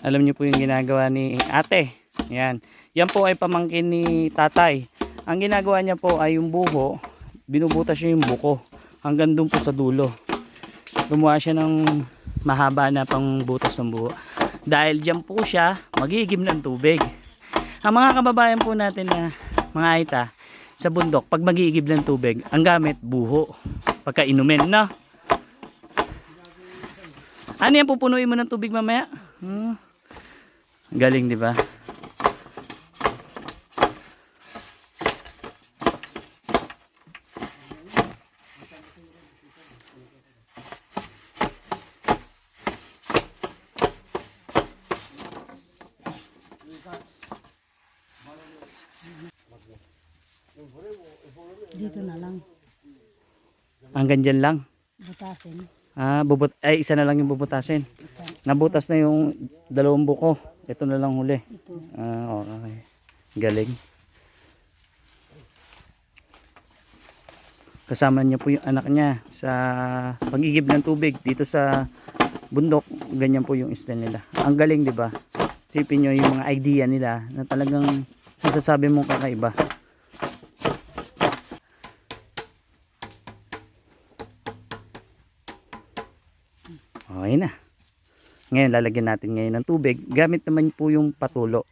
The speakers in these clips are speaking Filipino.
Alam niyo po yung ginagawa ni ate. Yan. Yan po ay pamangkin ni tatay. Ang ginagawa niya po ay yung buho, binubutas niya yung buko hanggang doon po sa dulo. Gumawa siya ng mahaba na pang butas ng buho. Dahil dyan po siya magigib ng tubig. Ang mga kababayan po natin na mga aita sa bundok, pag magigib ng tubig, ang gamit buho. Pagka inumin, no? Ano yan, pupunuin mo ng tubig mamaya? Galing, di ba? Dito na lang. Hanggang dyan lang. Butasin. Ay, isa na lang yung bubutasin. Isa. Nabutas na yung dalawang buko. Ito na lang huli. Ito. Okay. Galing. Kasama niya po yung anak niya sa pag-igib ng tubig dito sa bundok. Ganyan po yung style nila. Ang galing, di ba? Sipin nyo yung mga idea nila na talagang masasabi mong kakaiba. Okay na. Ngayon lalagyan natin ngayon ng tubig. Gamit naman po yung patulo.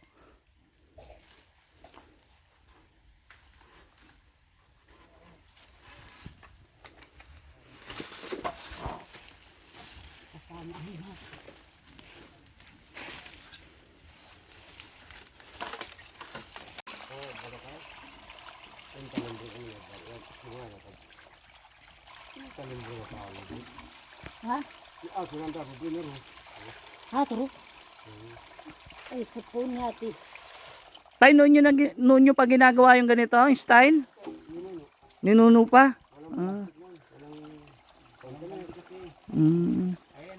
Ha? Ha, turo? Ay, sa phone natin. Tay, noon nyo pa ginagawa yung ganito, yung style? Ninuno pa? Ayan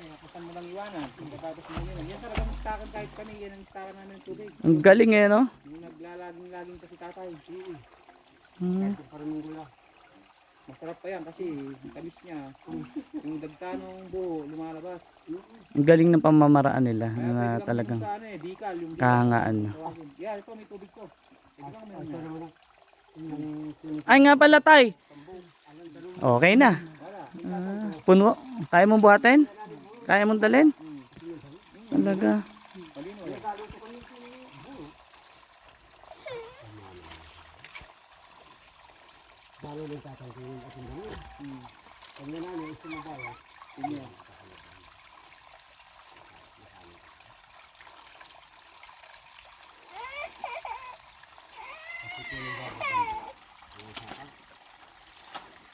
eh, kapan mo lang iwanan. Pagkatapos mo yun. Yan talaga mustakan kahit kami. Yan ang mustakan namin ng tubig. Ang galing eh, no? Yung naglalaging-laging kasi tatay. Mm. Masarap pa yan kasi yung tamis niya. Yung dagtanong buho lumalabas. Ang galing ng pamamaraan nila Kaya na pwede lang talagang sa ano eh, dikal. Yung kahangaan. Yan, ito may tubig ko. Ito lang meron na. Ay nga pala, tay. Okay na. Puno. Kaya mong buhatin? Kaya mong dalhin? Talaga. Palino eh.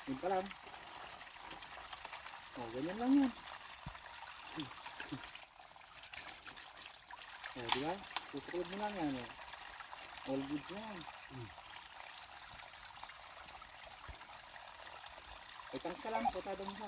Yun pa lang. Ganyan lang yan. Di ba? Susunod mo lang yan eh. All good na yan. Ay, tangka lang. Patado mo sa.